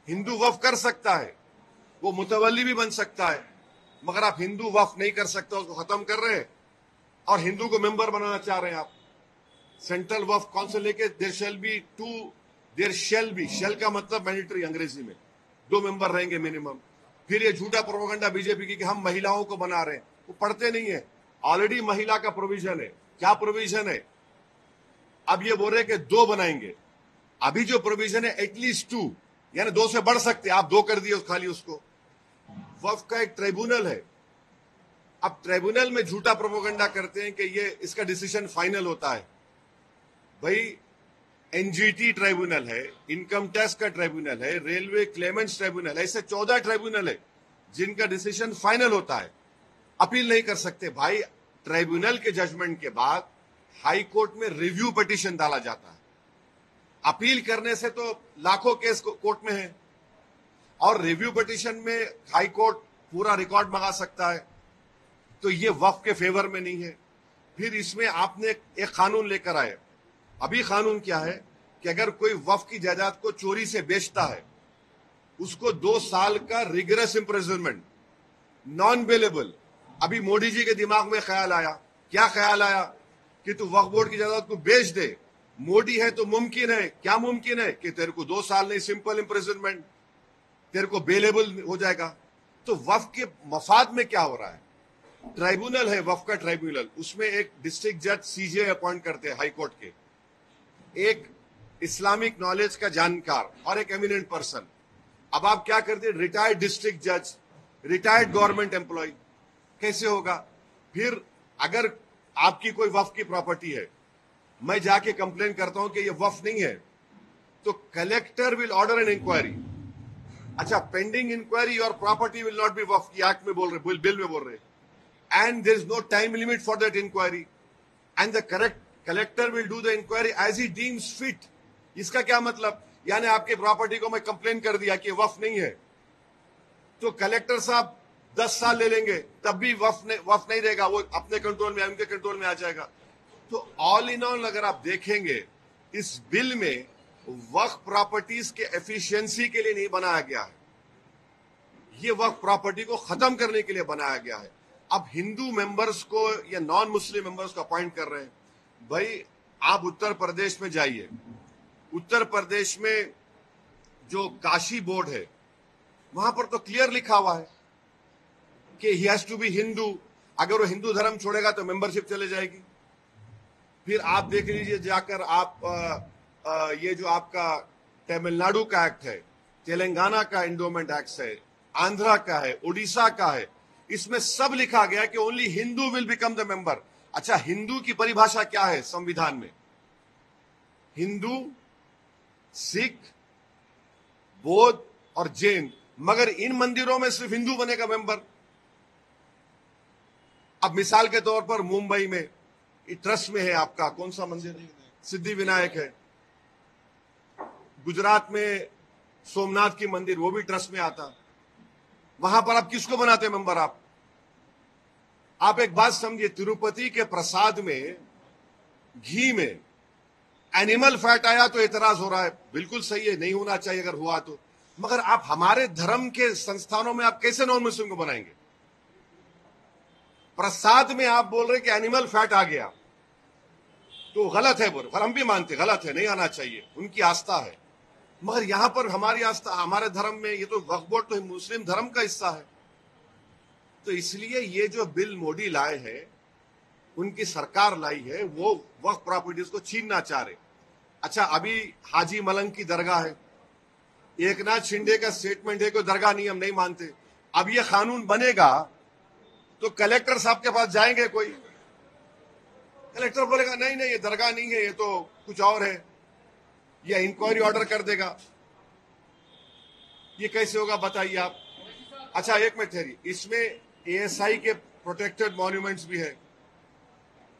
हिंदू वफ कर सकता है, वो मुतवल्ली भी बन सकता है, मगर आप हिंदू वफ नहीं कर सकते, उसको खत्म कर रहे हैं और हिंदू को मेंबर बनाना चाह रहे हैं आप। सेंट्रल वफ काउंसिल लेके देयर शेल बी, शेल का मतलब मैंडेटरी अंग्रेजी में, 2 मेंबर रहेंगे मिनिमम। फिर ये झूठा प्रोपेगेंडा बीजेपी की कि हम महिलाओं को बना रहे हैं, वो पढ़ते नहीं है। ऑलरेडी महिला का प्रोविजन है। क्या प्रोविजन है? अब ये बोल रहे कि 2 बनाएंगे। अभी जो प्रोविजन है एटलीस्ट 2, यानी 2 से बढ़ सकते, आप 2 कर दिए खाली उसको। वफ का एक ट्रिब्यूनल है। अब ट्रिब्यूनल में झूठा प्रोपेगेंडा करते हैं कि ये इसका डिसीजन फाइनल होता है। भाई, एनजीटी ट्रिब्यूनल है, इनकम टैक्स का ट्रिब्यूनल है, रेलवे क्लेमेंट्स ट्रिब्यूनल है, ऐसे 14 ट्रिब्यूनल है जिनका डिसीजन फाइनल होता है। अपील नहीं कर सकते। भाई, ट्रिब्यूनल के जजमेंट के बाद हाई कोर्ट में रिव्यू पिटीशन डाला जाता है। अपील करने से तो लाखों केस कोर्ट में है, और रिव्यू पिटीशन में हाई कोर्ट पूरा रिकॉर्ड मंगा सकता है। तो ये वक्फ के फेवर में नहीं है। फिर इसमें आपने एक कानून लेकर आए। अभी कानून क्या है कि अगर कोई वक्फ की जायदाद को चोरी से बेचता है, उसको 2 साल का रिगरस इंप्रिजनमेंट, नॉन बेलेबल। अभी मोदी जी के दिमाग में ख्याल आया, क्या ख्याल आया कि तू वक्फ बोर्ड की जायदाद को बेच दे। मोदी है तो मुमकिन है, क्या मुमकिन है कि तेरे को 2 साल नहीं, सिंपल इंप्रिजनमेंट, तेरे को बेलेबल हो जाएगा। तो वक्फ के मफाद में क्या हो रहा है? ट्राइब्यूनल है, वक्फ का ट्राइब्यूनल, उसमें एक डिस्ट्रिक्ट जज सीजे अपॉइंट करते हैं हाई कोर्ट के, एक इस्लामिक नॉलेज का जानकार और एक एमिनेंट पर्सन। अब आप क्या करते हैं? रिटायर्ड डिस्ट्रिक्ट जज, रिटायर्ड गवर्नमेंट एम्प्लॉय, कैसे होगा? फिर अगर आपकी कोई वक्फ की प्रॉपर्टी है, मैं जाके कंप्लेन करता हूं कि ये वक्फ नहीं है, तो collector will order an inquiry. अच्छा, पेंडिंग इंक्वायरी और property will not be waqf की एक्ट में बोल रहे, बिल में बोल रहे, and there is no time limit for that inquiry, and the collector will do the inquiry as he deems fit. इसका क्या मतलब? यानी आपकी प्रॉपर्टी को मैं कंप्लेन कर दिया कि वक्फ नहीं है, तो कलेक्टर साहब 10 साल ले लेंगे, तब भी वक्फ नहीं रहेगा, वो अपने कंट्रोल में, उनके कंट्रोल में आ जाएगा। तो ऑल इन ऑल अगर आप देखेंगे, इस बिल में वक्फ प्रॉपर्टीज के एफिशिएंसी के लिए नहीं बनाया गया है, ये वक्फ प्रॉपर्टी को खत्म करने के लिए बनाया गया है। अब हिंदू मेंबर्स को या नॉन मुस्लिम मेंबर्स को अपॉइंट कर रहे हैं। भाई, आप उत्तर प्रदेश में जाइए, उत्तर प्रदेश में जो काशी बोर्ड है, वहां पर तो क्लियर लिखा हुआ है कि he has to be Hindu. अगर वो हिंदू धर्म छोड़ेगा तो मेंबरशिप चले जाएगी। फिर आप देख लीजिए जाकर, आप ये जो आपका तमिलनाडु का एक्ट है, तेलंगाना का एंडोमेंट एक्ट है, आंध्रा का है, उड़ीसा का है, इसमें सब लिखा गया कि only Hindu will become the member. अच्छा, हिंदू की परिभाषा क्या है संविधान में? हिंदू, सिख, बौद्ध और जैन, मगर इन मंदिरों में सिर्फ हिंदू बनेगा मेंबर। अब मिसाल के तौर पर मुंबई में ट्रस्ट में है आपका कौन सा मंदिर? सिद्धि विनायक है। गुजरात में सोमनाथ की मंदिर, वो भी ट्रस्ट में आता। वहां पर आप किसको बनाते मेंबर? आप एक बात समझिए, तिरुपति के प्रसाद में घी में एनिमल फैट आया तो एतराज हो रहा है, बिल्कुल सही है, नहीं होना चाहिए अगर हुआ तो, मगर आप हमारे धर्म के संस्थानों में आप कैसे नॉन मुस्लिम को बनाएंगे? प्रसाद में आप बोल रहे कि एनिमल फैट आ गया तो गलत है, बोल, हम भी मानते गलत है, नहीं आना चाहिए, उनकी आस्था है, मगर यहां पर हमारी आस्था, हमारे धर्म में ये तो वक्फ बोर्ड तो मुस्लिम धर्म का हिस्सा है। तो इसलिए ये जो बिल मोदी लाए हैं, उनकी सरकार लाई है, वो वक्फ प्रॉपर्टीज को छीनना चाह रहे। अच्छा, अभी हाजी मलंग की दरगाह है, एकनाथ शिंदे का स्टेटमेंट है कि दरगाह नहीं, हम नहीं मानते। अब ये कानून बनेगा तो कलेक्टर साहब के पास जाएंगे, कोई कलेक्टर बोलेगा नहीं नहीं ये दरगाह नहीं है, ये तो कुछ और है, या इंक्वायरी ऑर्डर कर देगा। ये कैसे होगा बताइए आप? अच्छा, एक मिनट ठहरिए, इसमें एएसआई के प्रोटेक्टेड मॉन्यूमेंट्स भी है।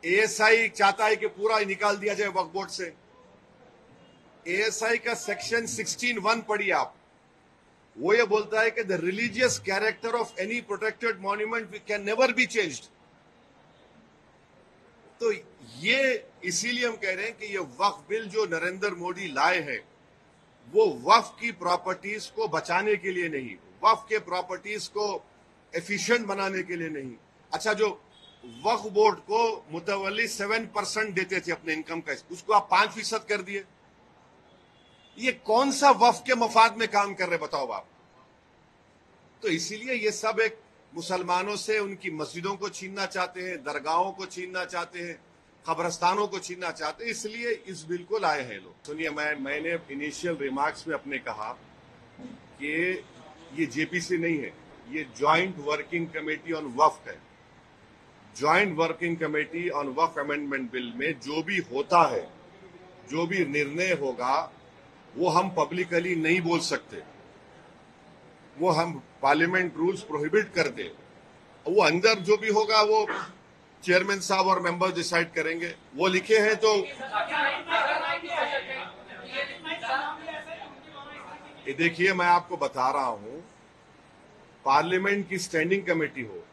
एएसआई चाहता है कि पूरा निकाल दिया जाए वक्फ बोर्ड से। एएसआई का सेक्शन 16(1) पढ़िए आप, वो ये बोलता है कि the religious character of any protected monument can never be changed. तो ये इसीलिए हम कह रहे हैं कि ये वक्फ बिल जो नरेंद्र मोदी लाए हैं, वो वक्फ की प्रॉपर्टीज को बचाने के लिए नहीं, वक्फ के प्रॉपर्टीज को एफिशिएंट बनाने के लिए नहीं। अच्छा, जो वक्फ बोर्ड को मुतवल्ली 7% देते थे अपने इनकम का, उसको आप 5% कर दिए। ये कौन सा वक्फ के मफाद में काम कर रहे बताओ आप? तो इसीलिए ये सब एक मुसलमानों से उनकी मस्जिदों को छीनना चाहते हैं, दरगाहों को छीनना चाहते हैं, कब्रस्तानों को छीनना चाहते हैं, इसलिए इस बिल को लाए हैं लोग। सुनिए, मैंने इनिशियल रिमार्क्स में अपने कहा कि ये जेपीसी नहीं है, ये ज्वाइंट वर्किंग कमेटी ऑन वक्फ है। Joint working committee on Waqf amendment bill में जो भी होता है, जो भी निर्णय होगा, वो हम पब्लिकली नहीं बोल सकते, वो हम पार्लियामेंट रूल्स प्रोहिबिट कर दे। वो अंदर जो भी होगा वो चेयरमैन साहब और मेंबर डिसाइड करेंगे। वो लिखे हैं तो ये देखिए, मैं आपको बता रहा हूं, पार्लियामेंट की स्टैंडिंग कमेटी हो,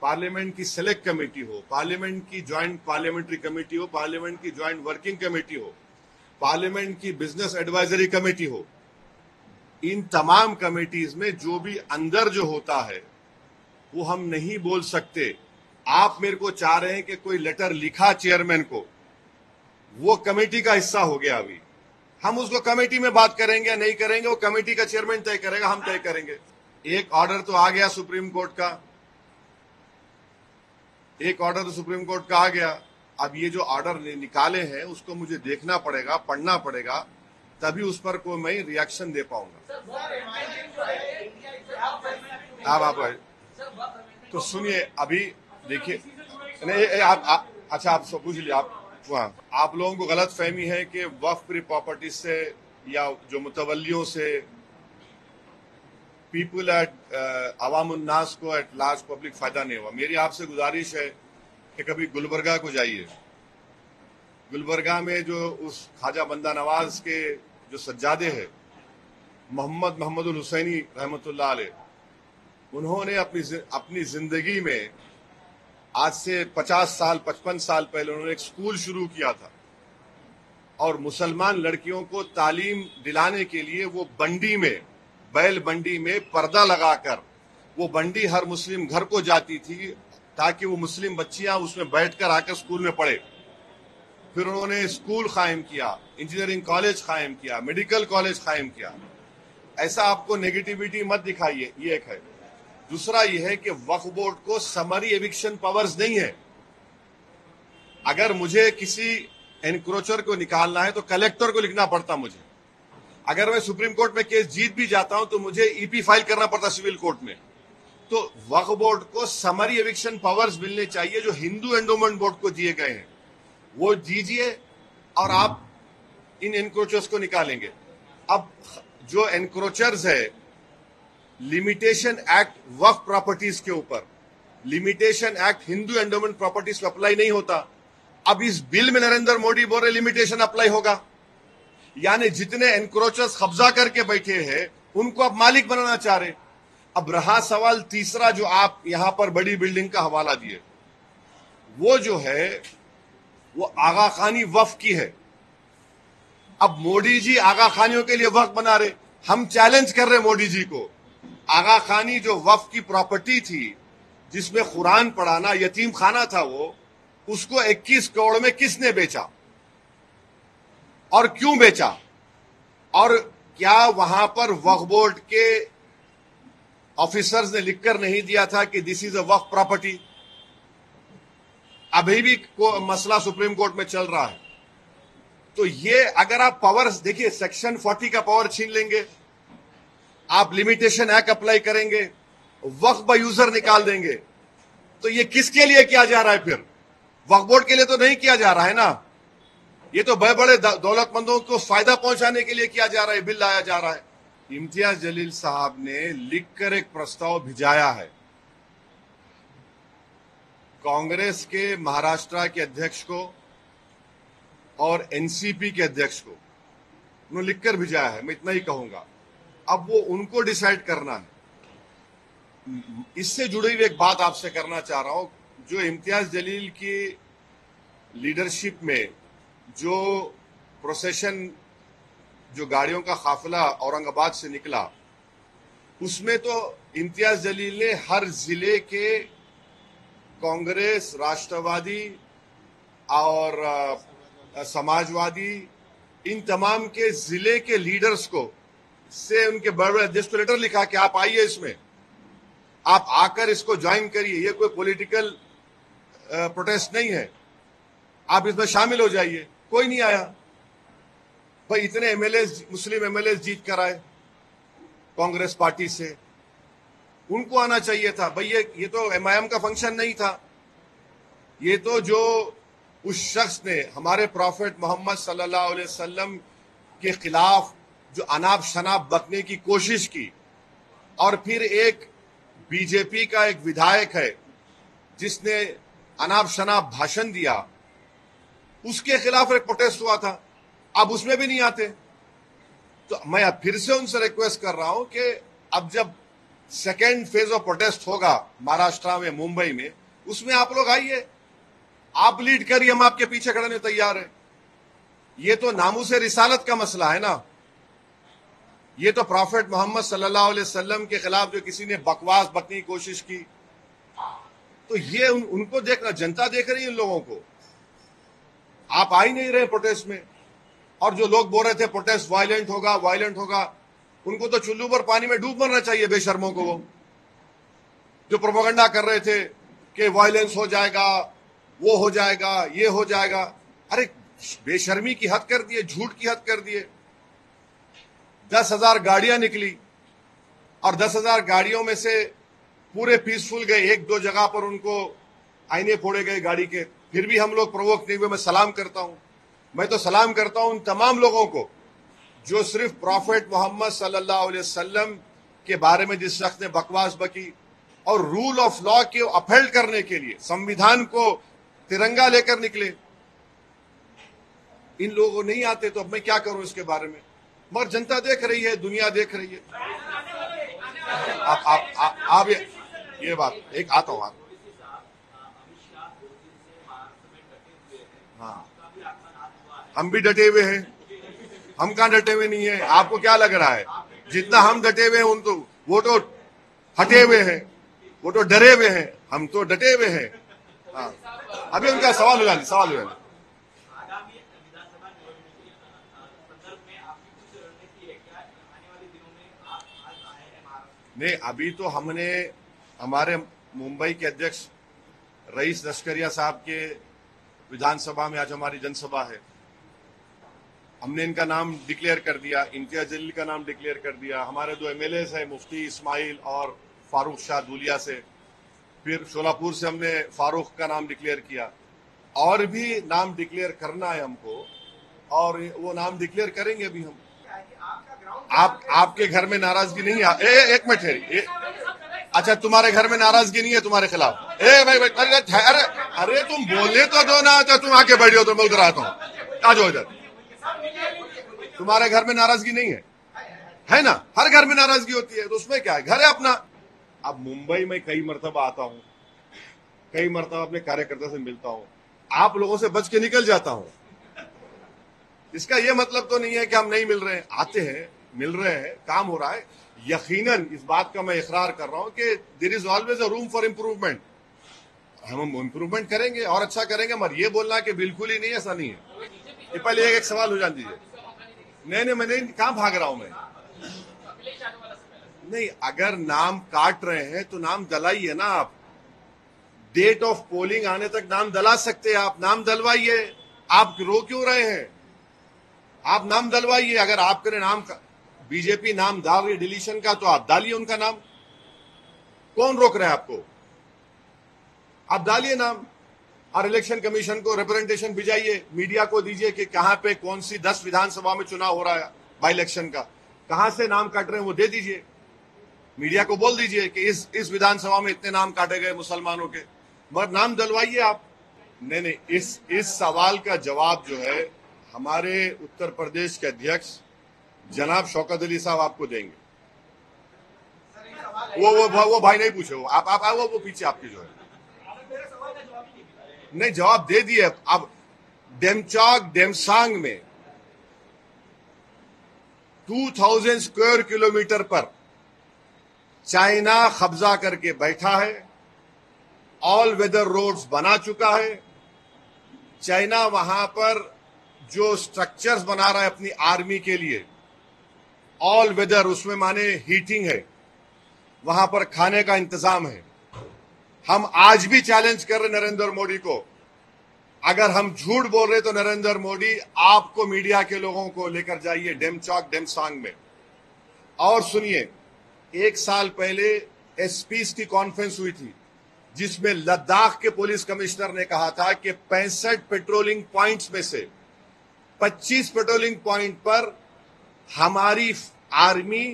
पार्लियामेंट की सेलेक्ट कमेटी हो, पार्लियामेंट की ज्वाइंट पार्लियामेंट्री कमेटी हो, पार्लियामेंट की ज्वाइंट वर्किंग कमेटी हो, पार्लियामेंट की बिजनेस एडवाइजरी कमेटी हो, इन तमाम कमेटीज में जो भी अंदर जो होता है वो हम नहीं बोल सकते। आप मेरे को चाह रहे हैं कि कोई लेटर लिखा चेयरमैन को, वो कमेटी का हिस्सा हो गया। अभी हम उसको कमेटी में बात करेंगे या नहीं करेंगे, वो कमेटी का चेयरमैन तय करेगा, हम तय करेंगे। एक ऑर्डर तो आ गया सुप्रीम कोर्ट का, एक ऑर्डर तो सुप्रीम कोर्ट का आ गया। अब ये जो ऑर्डर निकाले हैं उसको मुझे देखना पड़ेगा, पढ़ना पड़ेगा, तभी उस पर कोई मैं रिएक्शन दे पाऊंगा। आप तो सुनिए, अभी देखिए, नहीं अच्छा, आप सब पूछ लीजिए। आप लोगों को गलत फहमी है कि वक्फ की प्रॉपर्टी से या जो मुतवल्लियों से पीपल एट अवाम उन्नास को एट लार्ज पब्लिक फायदा नहीं हुआ। मेरी आपसे गुजारिश है कि कभी गुलबर्गा को जाइए। गुलबर्गा में जो उस ख्वाजा बंदा नवाज के जो सज्जादे हैं, मोहम्मद हुसैनी रहमतुल्लाह अलैह, उन्होंने अपनी जिंदगी में आज से 50 साल 55 साल पहले उन्होंने एक स्कूल शुरू किया था और मुसलमान लड़कियों को तालीम दिलाने के लिए वो बंडी में, बैल बंडी में पर्दा लगाकर वो बंडी हर मुस्लिम घर को जाती थी ताकि वो मुस्लिम बच्चियां उसमें बैठकर आकर स्कूल में पढ़े। फिर उन्होंने स्कूल कायम किया, इंजीनियरिंग कॉलेज कायम किया, मेडिकल कॉलेज कायम किया। ऐसा आपको नेगेटिविटी मत दिखाइए, ये एक है। दूसरा यह है कि वक्फ बोर्ड को समरी एविक्शन पावर्स नहीं है। अगर मुझे किसी एनक्रोचर को निकालना है तो कलेक्टर को लिखना पड़ता मुझे। अगर मैं सुप्रीम कोर्ट में केस जीत भी जाता हूं तो मुझे ईपी फाइल करना पड़ता सिविल कोर्ट में। तो वक्फ बोर्ड को समरी एविक्शन पावर्स मिलने चाहिए जो हिंदू एंडोमेंट बोर्ड को दिए गए हैं, वो दीजिए और आप इन एनक्रोचर्स को निकालेंगे। अब जो एनक्रोचर्स है, लिमिटेशन एक्ट वक्फ प्रॉपर्टीज के ऊपर, limitation act Hindu endowment properties पे अप्लाई नहीं होता। अब इस बिल में नरेंद्र मोदी बोल रहे लिमिटेशन अप्लाई होगा, यानी जितने एनक्रोचर्स कब्जा करके बैठे हैं उनको अब मालिक बनाना चाह रहे। अब रहा सवाल तीसरा जो आप यहां पर बड़ी बिल्डिंग का हवाला दिए, वो जो है वो आगा खानी वक्फ की है। अब मोदी जी आगा खानियों के लिए वक्फ बना रहे। हम चैलेंज कर रहे मोदी जी को, आगा खानी जो वक्फ की प्रॉपर्टी थी जिसमें कुरान पढ़ाना, यतीम खाना था, वो उसको 21 करोड़ में किसने बेचा और क्यों बेचा? और क्या वहां पर वक्फ बोर्ड के ऑफिसर्स ने लिखकर नहीं दिया था कि this is a Waqf property? अभी भी मसला सुप्रीम कोर्ट में चल रहा है। तो ये अगर आप पावर्स देखिए, सेक्शन 40 का पावर छीन लेंगे, आप लिमिटेशन एक्ट अप्लाई करेंगे, वक्फ बाय यूजर निकाल देंगे, तो ये किसके लिए किया जा रहा है? फिर वक्फ बोर्ड के लिए तो नहीं किया जा रहा है ना, ये तो बड़े बड़े दौलतमंदों को फायदा पहुंचाने के लिए किया जा रहा है, बिल लाया जा रहा है। इम्तियाज जलील साहब ने लिखकर एक प्रस्ताव भिजाया है कांग्रेस के महाराष्ट्र के अध्यक्ष को और एनसीपी के अध्यक्ष को, उन्होंने लिखकर भिजाया है। मैं इतना ही कहूंगा, अब वो उनको डिसाइड करना है। इससे जुड़ी हुई एक बात आपसे करना चाह रहा हूं, जो इम्तियाज जलील की लीडरशिप में जो प्रोसेशन जो गाड़ियों का काफिला औरंगाबाद से निकला, उसमें तो इम्तियाज जलील ने हर जिले के कांग्रेस, राष्ट्रवादी और समाजवादी, इन तमाम के जिले के लीडर्स को से उनके बड़े बड़े अध्यक्ष को लेटर लिखा कि आप आइए, इसमें आप आकर इसको ज्वाइन करिए, ये कोई पॉलिटिकल प्रोटेस्ट नहीं है, आप इसमें शामिल हो जाइए। कोई नहीं आया। भाई इतने एमएलए, मुस्लिम एमएलए जीत कर आए कांग्रेस पार्टी से, उनको आना चाहिए था। भाई ये तो एमआईएम का फंक्शन नहीं था, ये तो जो उस शख्स ने हमारे प्रॉफेट मोहम्मद सल्लल्लाहु अलैहि वसल्लम के खिलाफ जो अनाप शनाप बकने की कोशिश की, और फिर एक बीजेपी का एक विधायक है जिसने अनाप शनाप भाषण दिया, उसके खिलाफ एक प्रोटेस्ट हुआ था। अब उसमें भी नहीं आते। तो मैं अब फिर से उनसे रिक्वेस्ट कर रहा हूं कि अब जब सेकेंड फेज ऑफ प्रोटेस्ट होगा महाराष्ट्र में, मुंबई में, उसमें आप लोग आइए, आप लीड करिए, हम आपके पीछे खड़े होने तैयार हैं। ये तो नामूसे रिसालत का मसला है ना। ये तो प्रॉफेट मोहम्मद सल्लल्लाहु अलैहि वसल्लम के खिलाफ जो किसी ने बकवास बकने की कोशिश की, तो ये उनको देखना, जनता देख रही है इन लोगों को। आप आ ही नहीं रहे प्रोटेस्ट में। और जो लोग बोल रहे थे प्रोटेस्ट वायलेंट होगा, वायलेंट होगा, उनको तो चुल्लू पर पानी में डूब मरना चाहिए, बेशर्मों को। वो जो प्रोपेगेंडा कर रहे थे कि वायलेंस हो जाएगा, वो हो जाएगा, ये हो जाएगा, अरे बेशर्मी की हद कर दिए, झूठ की हद कर दिए। 10,000 गाड़ियां निकली और 10,000 गाड़ियों में से पूरे पीसफुल गए। एक दो जगह पर उनको आईने फोड़े गए गाड़ी के, फिर भी हम लोग प्रोवोक नहीं हुए। मैं सलाम करता हूं, मैं तो सलाम करता हूं उन तमाम लोगों को जो सिर्फ प्रॉफेट मोहम्मद सल्लल्लाहु अलैहि वसल्लम के बारे में जिस शख्स ने बकवास बकी और रूल ऑफ लॉ के अपहेल्ड करने के लिए संविधान को तिरंगा लेकर निकले। इन लोगों को नहीं आते, तो अब मैं क्या करूं इसके बारे में। मगर जनता देख रही है, दुनिया देख रही है। आप ये बात एक आता हूं। हाँ, हम भी डटे हुए हैं। हम कहां डटे हुए नहीं है? आपको क्या लग रहा है? जितना हम डटे हुए हैं उन तो वो तो हटे हुए हैं, वो तो डरे हुए हैं, हम तो डटे हुए हैं। हाँ, अभी उनका सवाल हो जाए। नहीं, अभी तो हमने हमारे मुंबई के अध्यक्ष रईस लश्करिया साहब के विधानसभा में आज हमारी जनसभा है, हमने इनका नाम डिक्लेयर कर दिया, इम्तियाज जलील का नाम डिक्लेयर कर दिया। हमारे दो एमएलए हैं, मुफ्ती इस्माइल और फारूक शाह दूलिया से। फिर शोलापुर से हमने फारूक का नाम डिक्लेयर किया। और भी नाम डिक्लेयर करना है हमको, और वो नाम डिक्लेयर करेंगे अभी हम। आपके घर में नाराजगी नहीं है? एक मिनट ठहरी। अच्छा, तुम्हारे घर में नाराजगी नहीं है तुम्हारे खिलाफ? अरे तुम बोले तो दो ना, तो तुम आके बैठो, तो मैं उधर आता हूँ। आ जाओ इधर। तुम्हारे घर में नाराजगी नहीं है ना? हर घर में नाराजगी होती है, तो उसमें क्या है, घर है अपना। अब मुंबई में कई मरतबा आता हूं, कई मरतबा अपने कार्यकर्ता से मिलता हूं, आप लोगों से बच के निकल जाता हूं। इसका यह मतलब तो नहीं है कि हम नहीं मिल रहे हैं, आते हैं, मिल रहे हैं, काम हो रहा है। यकीनन इस बात का मैं इकरार कर रहा हूं कि there is always a room for improvement. हम इम्प्रूवमेंट करेंगे और अच्छा करेंगे, मगर ये बोलना कि बिल्कुल ही नहीं, ऐसा नहीं है। ये पहले एक सवाल हो जाने दीजिए। नहीं, मैं नहीं, कहां भाग रहा हूं मैं? नहीं, अगर नाम काट रहे हैं तो नाम दलाइए ना आप। डेट ऑफ पोलिंग आने तक नाम दला सकते हैं आप, नाम दलवाइए। आप रो क्यों रहे हैं? आप नाम दलवाइए। अगर आपके नाम का बीजेपी नाम डाल रही है डिलीशन का, तो आप डालिए उनका नाम। कौन रोक रहा है आपको? आप डालिए नाम और इलेक्शन कमीशन को रिप्रेजेंटेशन भिजाइए, मीडिया को दीजिए कि कहां पे कौन सी 10 विधानसभा में चुनाव हो रहा है, बाई इलेक्शन का, कहां से नाम काट रहे हैं वो दे दीजिए। मीडिया को बोल दीजिए कि इस विधानसभा में इतने नाम काटे गए मुसलमानों के, मगर नाम दलवाइए आप। नहीं, इस सवाल का जवाब जो है हमारे उत्तर प्रदेश के अध्यक्ष जनाब शौकत अली साहब आपको देंगे। वो भाई नहीं पूछे, वो पीछे आपके जो है। नहीं, जवाब दे दिए। अब डेमचौक डेमसांग में 2000 स्क्वायर किलोमीटर पर चाइना कब्जा करके बैठा है। ऑल वेदर रोड्स बना चुका है। चाइना वहां पर जो स्ट्रक्चर्स बना रहा है अपनी आर्मी के लिए, ऑल वेदर, उसमें माने हीटिंग है, वहां पर खाने का इंतजाम है। हम आज भी चैलेंज कर रहे नरेंद्र मोदी को, अगर हम झूठ बोल रहे तो नरेंद्र मोदी आपको, मीडिया के लोगों को लेकर जाइए डेमचौक डेमसांग में और सुनिए। 1 साल पहले एसपीज की कॉन्फ्रेंस हुई थी जिसमें लद्दाख के पुलिस कमिश्नर ने कहा था कि 65 पेट्रोलिंग पॉइंट्स में से 25 पेट्रोलिंग पॉइंट पर हमारी आर्मी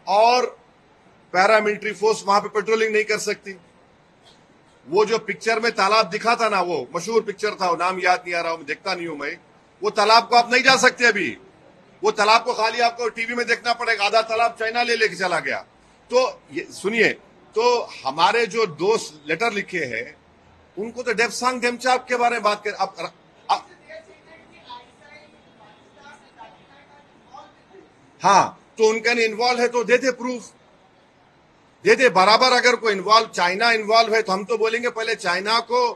और पैरामिलिट्री फोर्स वहां पे पेट्रोलिंग नहीं कर सकती। वो जो पिक्चर में तालाब दिखा था ना, वो मशहूर पिक्चर था, वो नाम याद नहीं आ रहा, देखता नहीं हूं मैं, वो तालाब को आप नहीं जा सकते अभी। वो तालाब को खाली आपको टीवी में देखना पड़ेगा। आधा तालाब चाइना ले लेके चला गया। तो ये सुनिए, तो हमारे जो दोस्त लेटर लिखे हैं उनको तो डेमसांग डेमचौक के बारे में बात कर। अब हाँ, तो उनका इन्वॉल्व है तो दे दे प्रूफ, दे दे बराबर। अगर कोई इन्वॉल्व, चाइना इन्वॉल्व है तो हम तो बोलेंगे पहले चाइना को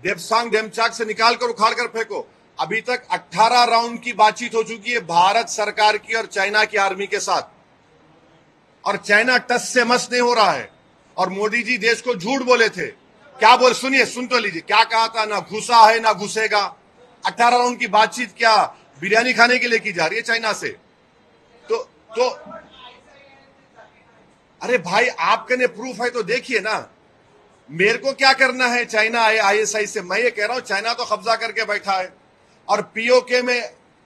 डेमसांग डेमचौक से निकाल कर उखाड़ कर फेंको। अभी तक 18 राउंड की बातचीत हो चुकी है भारत सरकार की और चाइना की आर्मी के साथ, और चाइना टस से मस नहीं हो रहा है। और मोदी जी देश को झूठ बोले थे। क्या बोल, सुनिए, सुन तो लीजिए, क्या कहा था, ना घुसा है ना घुसेगा। 18 राउंड की बातचीत क्या बिरयानी खाने के लिए की जा रही है चाइना से? तो अरे भाई, आपके ने प्रूफ है तो देखिए ना। मेरे को क्या करना है चाइना आईएसआई से? मैं ये कह रहा हूं चाइना तो कब्जा करके बैठा है और पीओके में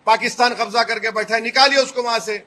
पाकिस्तान कब्जा करके बैठा है, निकालिए उसको वहां से।